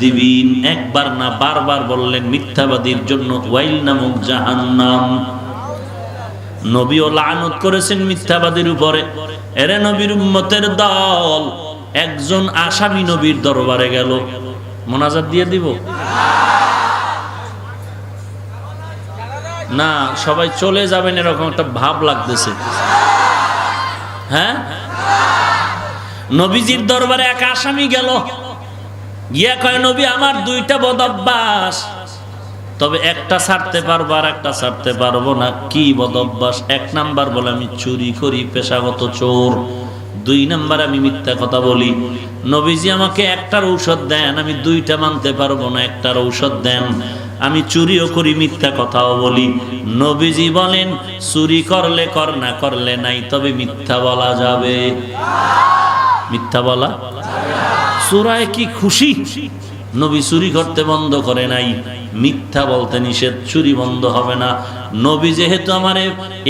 জীবিন একবার না বারবার বললেন মিথ্যাবাদীর জন্য ওয়াইল নামক জাহান্নাম। নবীও লানত করেছেন মিথ্যাবাদীর উপরে। এরে নবীর উম্মতের দল, একজন আসামি নবীর দরবারে গেল, মোনাজাত দিয়ে দিব না? সবাই চলে যাবেন এরকম একটা ভাব লাগতেছে। হ্যাঁ, নবীজির দরবারে এক আসামি গেল, গিয়া কয় নবী আমার দুইটা বদ অভ্যাস, তবে একটা ছাড়তে পারবো আর একটা ছাড়তে পারবো না। কি বদ অভ্যাস? এক নাম্বার বলে আমি চুরি করি, পেশাগত চোর। দুই নাম্বার আমি মিথ্যা কথা বলি। নবীজি আমাকে একটার ঔষধ দেন, আমি দুইটা মানতে পারবো না, একটার ঔষধ দেন। আমি চুরিও করি, মিথ্যা কথাও বলি। নবীজি বলেন চুরি করলে কর, না করলে নাই, তবে মিথ্যা বলা যাবে। মিথ্যা বলা চোরায় কি খুশি? নবী চুরি করতে বন্ধ করে নাই, মিথ্যা বলতে নিষেধ, চুরি বন্ধ হবে না। নবী যেহেতু আমারে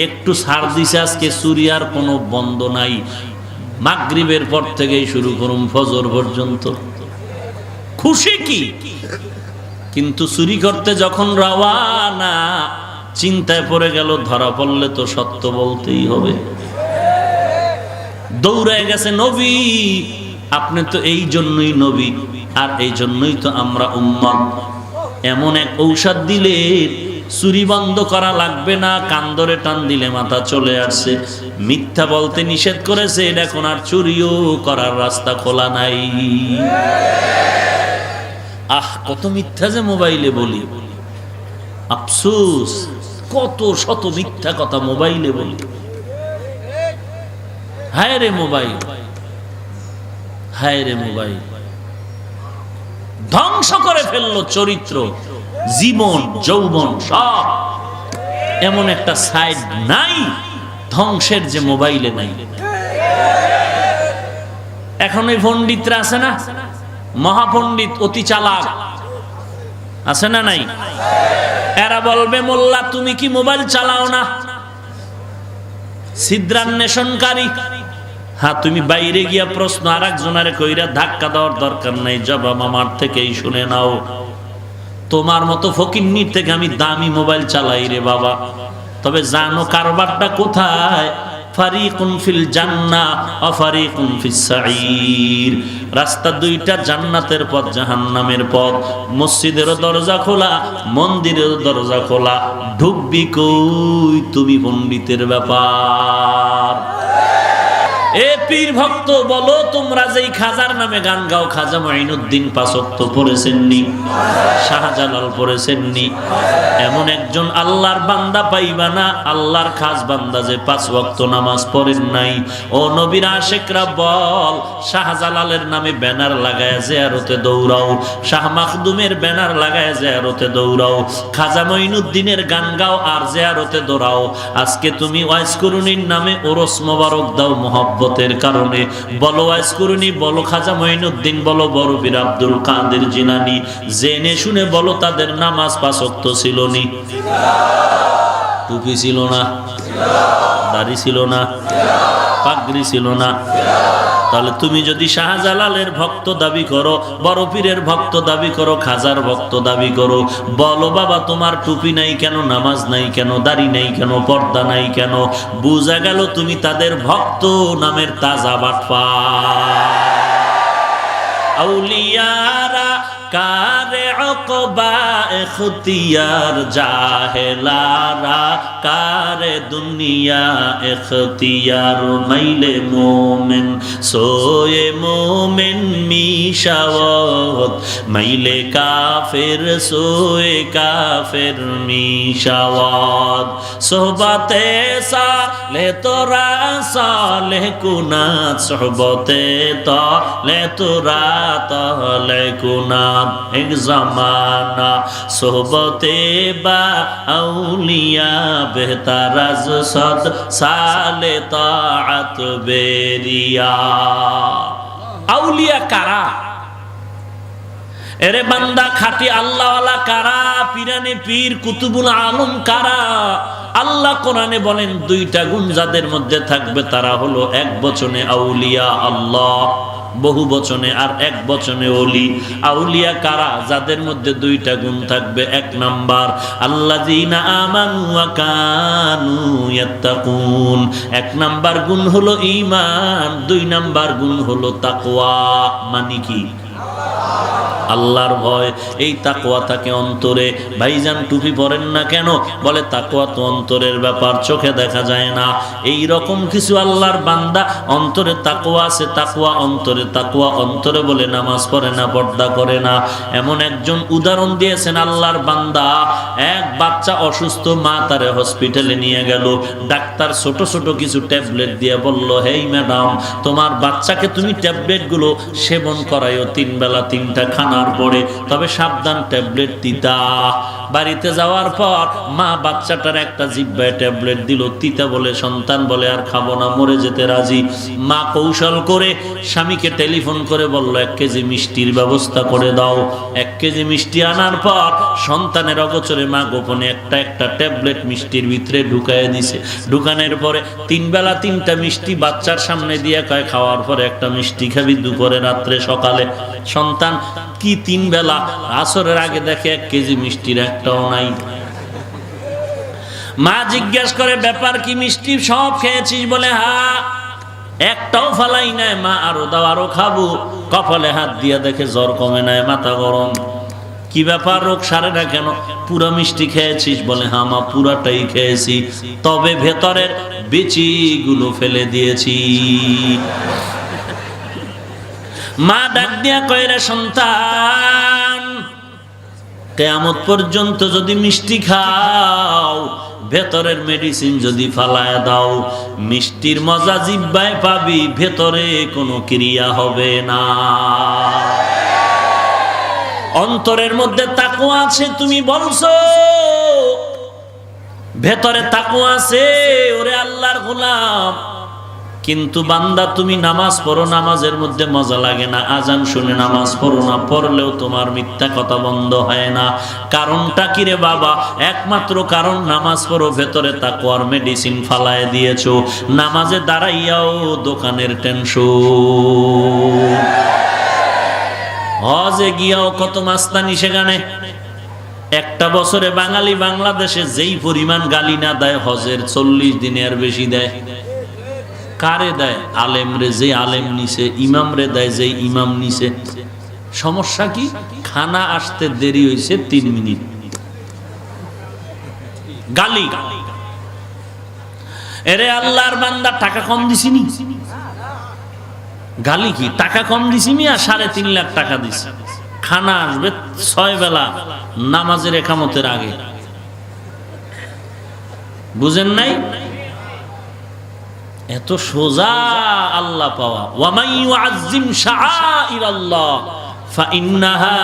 একটু ছাড় দিছে, আজকে চুরি আর কোনো বন্ধ নাই, মাগরিবের পর থেকেই শুরু করুন ফজর পর্যন্ত। খুশি কি? কিন্তু চুরি করতে যখন রওয়ানা, চিন্তায় পড়ে গেল ধরা পড়লে তো সত্য বলতেই হবে। দৌড়ায় গেছে নবী, আপনি তো এই জন্যই নবী, আর এই জন্যই তো আমরা উম্মত। এমন এক ঔষধ দিলে চুরি বন্ধ করা লাগবে না, কান ধরে টান দিলে মাথা চলে আসছে। মিথ্যা বলতে নিষেধ করেছে, এখন আর চুরিও করার রাস্তা খোলা নাই। আহ, কত মিথ্যা যে মোবাইলে বলি, আফসোস, কত শত মিথ্যা কথা মোবাইলে বলি। হায় রে মোবাইল, হায় রে মোবাইল, ধ্বংস করে ফেললো চরিত্র, জীবন, যৌবন সব। এমন একটা সাইড নাই ধ্বংসের যে মোবাইলে নাই। এখন ওই পণ্ডিতরা আছে না, মহাপণ্ডিত, অতি চালাক আছে না নাই? এরা বলবে মোল্লা তুমি কি মোবাইল চালাও না? ছিদ্রান্বেষণকারী। হ্যাঁ, তুমি বাইরে গিয়া প্রশ্ন আর একজনের কইরা ধাক্কা দেওয়ার দরকার নাই, জবাব আমার থেকেই শুনে নাও। তোমার মতো ফকিন্নির থেকে আমি দামি মোবাইল চালাই রে বাবা। তবে জানো কারবারটা কোথায়? ফারিকুন ফিল জান্নাহ ওয়া ফারিকুন ফিস সাঈর। রাস্তা দুইটা, জান্নাতের পথ, জাহান্নামের পথ। মসজিদেরও দরজা খোলা, মন্দিরেরও দরজা খোলা। ঢুকবি কই? তুমি পণ্ডিতের ব্যাপার। এ পীর ভক্ত বলো, তোমরা যেই খাজার নামে গান গাও, খাজা মাইনুদ্দিন পাঁচ ওয়াক্ত পড়েছেননি? শাহজালাল পড়েছেননি? এমন একজন আল্লাহর বান্দা পাইবা না, আল্লাহর খাস বান্দা যে পাঁচ ওয়াক্ত নামাজ পড়েন নাই। ও নবীর আশিকরা বল, শাহজালালের নামে ব্যানার লাগায় জিয়ারতে দৌড়াও, শাহ মাখদুমের ব্যানার লাগায় জিয়ারতে দৌড়াও, খাজা মাইনুদ্দিনের গান গাও আর জিয়ারতে দৌড়াও। আজকে তুমি ওয়াইজ কুরুনির নামে ওরস মোবারক দাও মহব্বতের কারণে। বলো ওয়াইজ কুরুনি, বলো খাজা মাইনুদ্দিন, বলো বড় পীর আব্দুল কাদের জিলানী, জেনে শুনে বলো তাদের নামাজ পাঁচ ওয়াক্ত ছিল নি? টুপি ছিল না? দাড়ি ছিল না? পাগড়ি ছিল না? তাহলে তুমি যদি শাহজালালের ভক্ত দাবি করো, বড় পীরের ভক্ত দাবি করো, খাজার ভক্ত দাবি করো, বলো বাবা তোমার টুপি নাই কেন, নামাজ নাই কেন, দাড়ি নাই কেন, পর্দা নাই কেন? বুঝা গেল তুমি তাদের ভক্ত নামের তাজা বাটপার। আউলিয়ারা কারে অকবা এখতিয়ার, জাহেলারা কারে দুনিয়া এখতিয়ার। মাইলে মোমেন সোয়ে মোমেন মিশাওয়াত, মাইলে কাফের সোয়ে কাফের মিশাওয়াত। সোহবতে সালে তোরা সালে কুনাত, সোহবতে তালে তোরা তালে কুনাত। এক জামানা সোহবতে বা আউলিয়া বেহতার আজ সদ সালে তাআত বেরিয়া। আউলিয়া কারা? এরে বান্দা খাঁটি আল্লাহওয়ালা কারা? পীরানে পীর কুতুবুল আলম কারা? আল্লাহ কোরআনে বলেন দুইটা গুণ যাদের মধ্যে থাকবে তারা হলো এক বচনে আউলিয়া আল্লাহ। বহু বচনে আর এক বচনে ওলি। আউলিয়া কারা? যাদের মধ্যে দুইটা গুণ থাকবে। এক নাম্বার আল্লাযীনা আমানু ওয়া কানু ইয়াত্তাকুন, এক নাম্বার গুণ হলো ঈমান, দুই নাম্বার গুণ হলো তাকওয়া। মানে কি? আল্লাহর ভয়। এই তাকওয়া থাকে অন্তরে। ভাইজান টুপি পরেন না কেন? বলে তাকওয়া তো অন্তরের ব্যাপার, চোখে দেখা যায় না। এই রকম কিছু আল্লাহর বান্দা অন্তরে তাকওয়া আছে, তাকওয়া অন্তরে, তাকওয়া অন্তরে বলে নামাজ পড়ে না, পর্দা করে না। এমন একজন উদাহরণ দিয়েছেন আল্লাহর বান্দা। এক বাচ্চা অসুস্থ, মা তারে হসপিটালে নিয়ে গেল। ডাক্তার ছোট ছোট কিছু ট্যাবলেট দিয়ে বলল, হেই ম্যাডাম, তোমার বাচ্চাকে তুমি ট্যাবলেটগুলো সেবন করাইও 3 বেলা 3টা খানার পরে, তবে সাবধান ট্যাবলেট তিতা। বাড়িতে যাওয়ার পর মা বাচ্চাটার একটা জিহ্বায় ট্যাবলেট দিল, তিতা বলে সন্তান বলে আর খাবো না, মরে যেতে রাজি। মা কৌশল করে স্বামীকে টেলিফোন করে বলল, 1 কেজি মিষ্টির ব্যবস্থা করে দাও। 1 কেজি মিষ্টি আনার পর সন্তানের অগোচরে মা গোপনে একটা একটা ট্যাবলেট মিষ্টির ভিতরে ঢুকায় দিছে। ঢুকানোর পরে 3 বেলা 3টা মিষ্টি বাচ্চার সামনে দিয়ে কয়, খাওয়ার পরে একটা মিষ্টি খাবি, দুপুরে, রাত্রে, সকালে। সন্তান কি 3 বেলা? আসরের আগে দেখে 1 কেজি মিষ্টির একটাও নাই। মা জিজ্ঞেস করে, ব্যাপার কি, মিষ্টি সব খেয়েছিস? বলে হ্যাঁ, একটাও ফালাই নাই। মা আরো দাও, আরো খাবো। কপালে হাত দিয়ে দেখে জ্বর কমে নাই, মাথা গরম। কি ব্যাপার, রোগ সারে না কেন? পুরা মিষ্টি খেয়েছিস? বলে হ্যাঁ মা, পুরাটাই খেয়েছি, তবে ভেতরের বিচিগুলো ফেলে দিয়েছি। মা ডাক দিয়া কয়, রে সন্তান, কিয়ামত পর্যন্ত যদি মিষ্টি খাও, ভেতরের মেডিসিন যদি ফালায় দাও, মিষ্টির মজা জিহ্বায় পাবি, ভেতরে কোনো ক্রিয়া হবে না। অন্তরের মধ্যে তাকওয়া আছে, তুমি বলছো ভেতরে তাকওয়া আছে, ওরে আল্লাহর গোলাম। কিন্তু বান্দা তুমি নামাজ পড়ো, নামাজের মধ্যে মজা লাগে না। আজান শুনে নামাজ পড়ো না, পড়লেও তোমার মিথ্যা কথা বন্ধ হয় না। কারণটা কি রে বাবা? একমাত্র কারণ, নামাজ পড়ো, ভেতরে তাকওয়ার মেডিসিন ফালায় দিয়েছো। নামাজে দাঁড়াইয়াও দোকানের টেনশন, হজে গিয়াও কত মাস্তানি সেখানে। একটা বছরে বাঙালি বাংলাদেশে যেই পরিমাণ গালি না দেয়, হজের 40 দিনে আর বেশি দেয়। কারে দেয়? আলেম রে, যে আলেম নিছে। ইমাম রে দেয়, যে ইমাম নিছে। সমস্যা কি? খানা আসতে দেরি হয়েছে 3 মিনিট, গালি। এরে আল্লাহর বান্দা, টাকা কম দিছিনি? গালি কি? টাকা কম দিছি মিয়া, 3.5 লাখ টাকা দিছি। খানা আসবে 6 বেলা নামাজের একামতের আগে। বুঝেন নাই? এত সোজা আল্লাহ পাওয়া। ওয়া মান ইউআযযিম শাআইরাল্লাহ ফাইন্নাহা